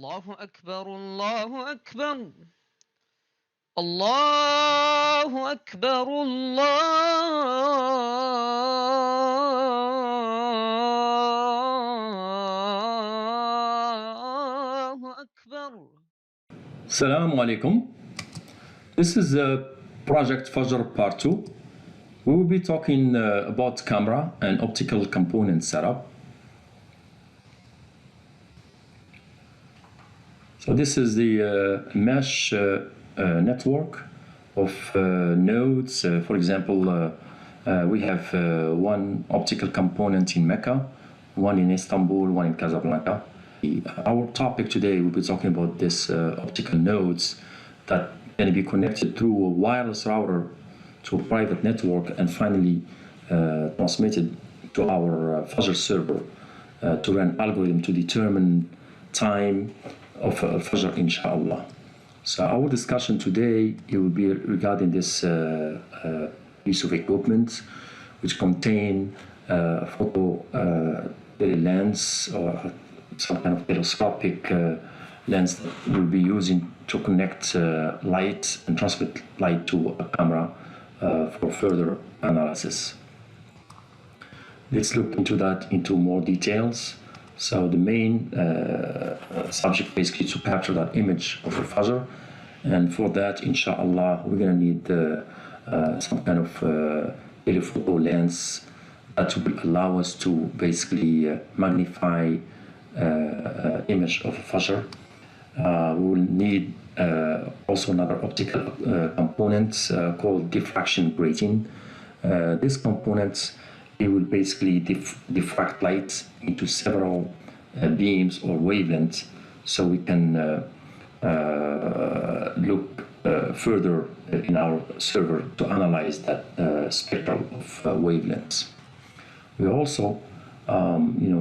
الله أكبر الله أكبر الله أكبر الله أكبر. Assalamu alaikum. This is Project Fajr Part 2. We will be talking about camera and optical component setup. So this is the mesh network of nodes. For example, we have one optical component in Mecca, one in Istanbul, one in Casablanca. Our topic today will be talking about this optical nodes that can be connected through a wireless router to a private network and finally transmitted to our Fajr server to run algorithm to determine time of Fajr, Insha'Allah. So our discussion today it will be regarding this piece of equipment which contain photo lens or some kind of telescopic lens that we'll be using to connect light and transmit light to a camera for further analysis. Let's look into that into more details. So the main subject basically to capture that image of a Fajr, and for that, Insha'Allah, we're going to need some kind of telephoto lens that will allow us to basically magnify image of a Fajr. We will need also another optical component called diffraction grating. This component it will basically diffract light into several beams or wavelengths, so we can look further in our server to analyze that spectrum of wavelengths. We also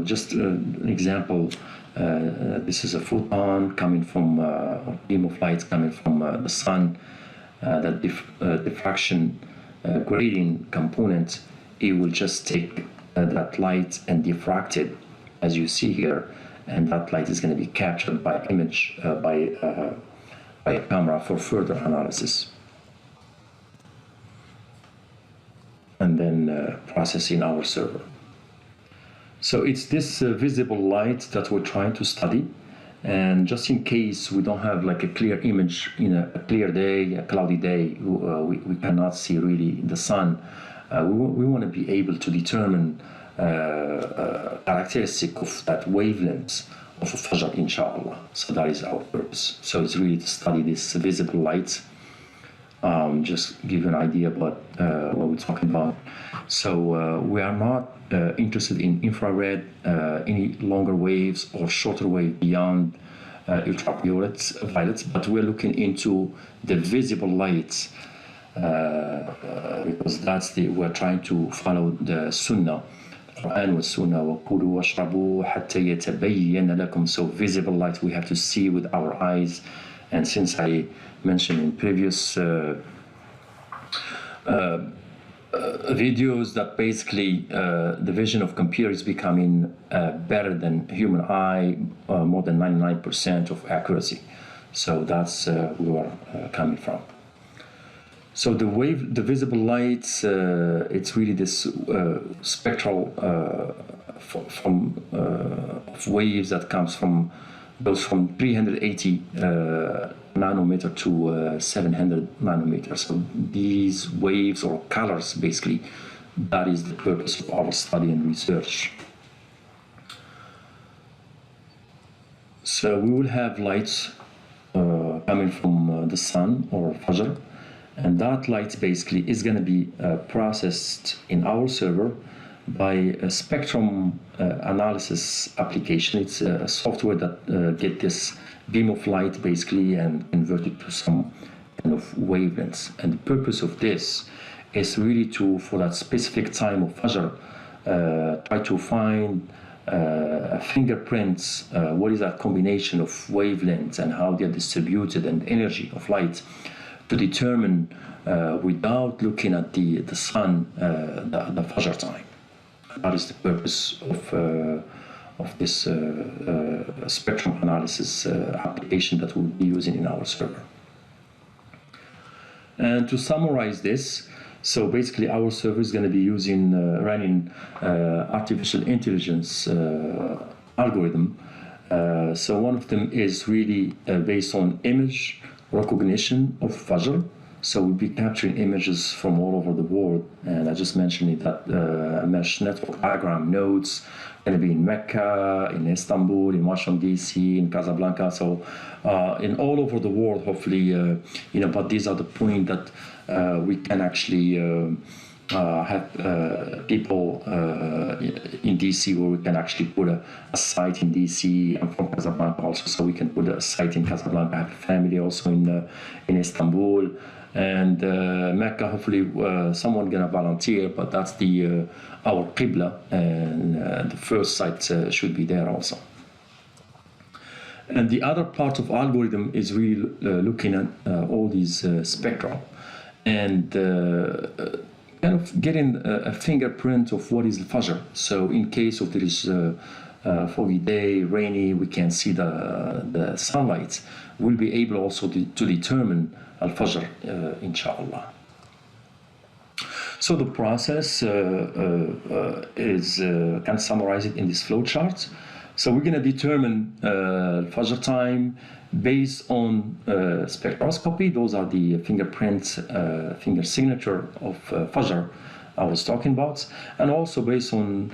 just an example, this is a photon coming from a beam of light coming from the sun. That diffraction grating component, it will just take that light and diffract it, as you see here, and that light is going to be captured by image by a camera for further analysis, and then process in our server. So it's this visible light that we're trying to study, and just in case we don't have like a clear image in a clear day, a cloudy day, we cannot see really the sun. We want to be able to determine characteristic of that wavelength of a Fajr, Insha'Allah. So that is our purpose. So it's really to study this visible light. Just give you an idea about what we're talking about. So we are not interested in infrared, any longer waves or shorter wave beyond ultraviolet, but we're looking into the visible light because we're trying to follow the Sunnah. Quran was Sunnah, وَكُلُوا وَاشْرَبُوا حَتَّى يَتَبَيَّنَ لَكُمْ. So visible light we have to see with our eyes, and since I mentioned in previous videos that basically the vision of computer is becoming better than human eye, more than 99% of accuracy. So that's where we're coming from. So the visible light, it's really this spectral of waves that goes from 380 nanometer to 700 nanometers. So these waves or colors, basically, that is the purpose of our study and research. So we will have lights coming from the sun or Fajr, and that light basically is going to be processed in our server by a spectrum analysis application. It's a software that get this beam of light basically and convert it to some kind of wavelengths. And the purpose of this is really to, for that specific time of Fajr, try to find fingerprints, what is that combination of wavelengths and how they are distributed, and energy of light, to determine without looking at the sun the Fajr time. That is the purpose of this spectrum analysis application that we'll be using in our server. And to summarize this, so basically our server is going to be using running artificial intelligence algorithm. So one of them is really based on image recognition of Fajr. So we'll be capturing images from all over the world, and I just mentioned it, that mesh network diagram nodes going to be in Mecca, in Istanbul, in Washington D.C., in Casablanca. So in all over the world, hopefully, But these are the point that we can actually have people in DC, where we can actually put a site in DC. I'm from Casablanca also, so we can put a site in Casablanca. I have a family also in Istanbul. And Mecca, hopefully someone gonna volunteer, but that's the our Qibla, and the first site should be there also. And the other part of algorithm is really looking at all these spectra and kind of getting a fingerprint of what is the Fajr. So in case of there is foggy day, rainy, we can see the sunlight. We'll be able also to determine Al-Fajr, Insha'Allah. So the process is can summarize it in this flow chart. So we're going to determine Fajr time based on spectroscopy. Those are the fingerprints, finger signature of Fajr I was talking about, and also based on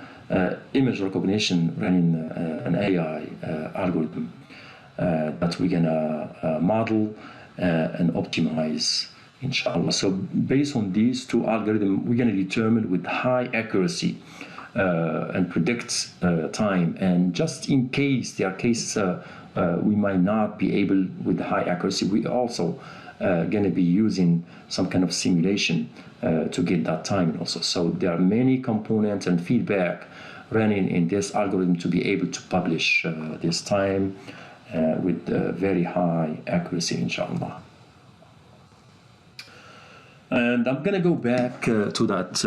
image recognition running an AI algorithm that we're going to model and optimize, Insha'Allah. So based on these two algorithms, we're going to determine with high accuracy and predict time. And just in case there are cases we might not be able with high accuracy, we also going to be using some kind of simulation to get that time also. So there are many components and feedback running in this algorithm to be able to publish this time with very high accuracy, Insha'Allah. And I'm going to go back to that.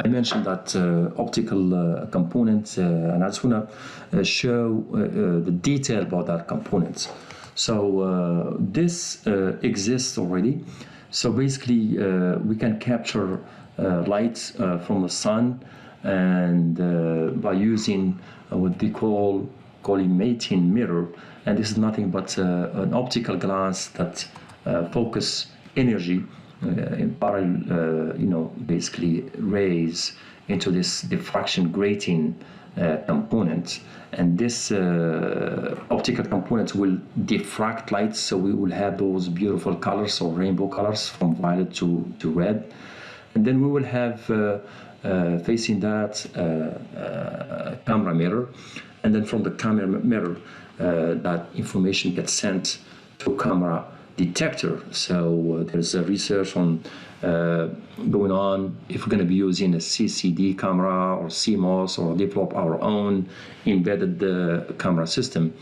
I mentioned that optical component, and I just want to show the detail about that component. So this exists already. So basically, we can capture light from the sun, and by using what they call collimating mirror. And this is nothing but an optical glass that focus energy in parallel, basically rays into this diffraction grating component. And this optical component will diffract light, so we will have those beautiful colors or rainbow colors from violet to red. And then we will have facing that camera mirror, and then from the camera mirror that information gets sent to camera detector. So there's a research on going on if we're going to be using a CCD camera or CMOS, or develop our own embedded camera system.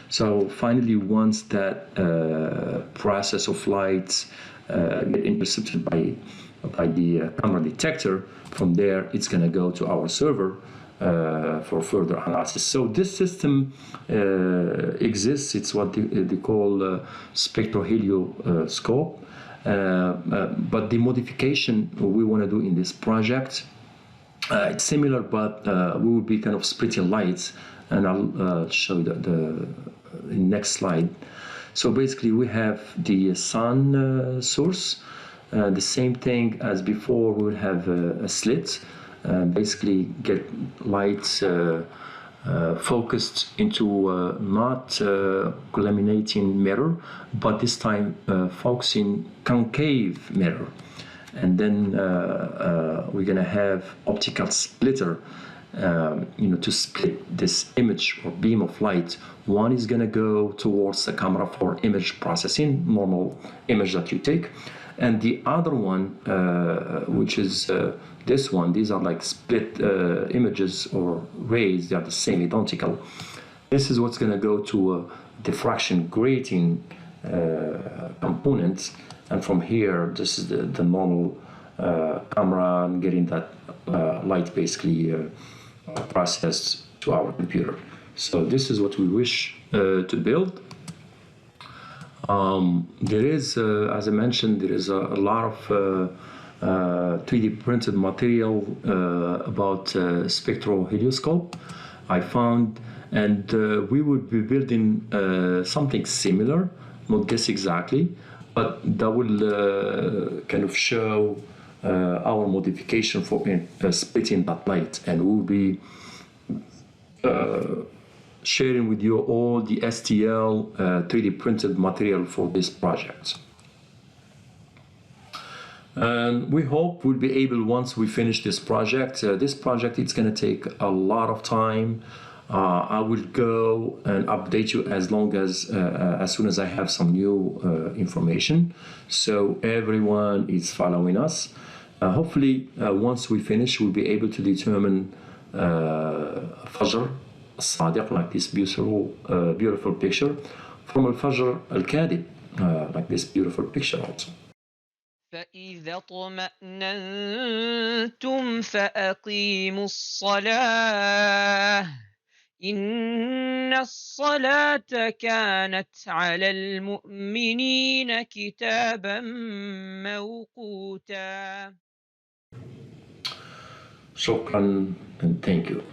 So finally, once that process of light get intercepted by the camera detector, from there it's going to go to our server for further analysis. So this system exists. It's what they call spectrohelioscope. But the modification we want to do in this project, it's similar, but we will be kind of splitting lights, and I'll show you the next slide. So basically, we have the sun source. The same thing as before, we will have a slit. Basically get light focused into not collimating mirror, but this time focusing concave mirror. And then we're going to have optical splitter, to split this image or beam of light. One is going to go towards the camera for image processing, normal image that you take. And the other one, which is this one, these are like split images or rays, they are the same, identical. This is what's going to go to a diffraction grating component. And from here, this is the normal camera, and getting that light basically processed to our computer. So this is what we wish to build. There is, as I mentioned, there is a lot of 3D printed material about spectrohelioscope I found, and we would be building something similar, not this exactly, but that will kind of show our modification for splitting that light, and we'll be sharing with you all the STL 3D printed material for this project. And we hope we'll be able, once we finish this project, it's going to take a lot of time. I will go and update you as soon as I have some new information. So everyone is following us. Hopefully, once we finish, we'll be able to determine Fajr الصادق, like this beautiful picture, from Al-Fajr Al-Kadib, like this beautiful picture also. فإذا اطمأننتم فأقيموا الصلاة إن الصلاة كانت على المؤمنين كتابا موقوتا. Shukran and thank you.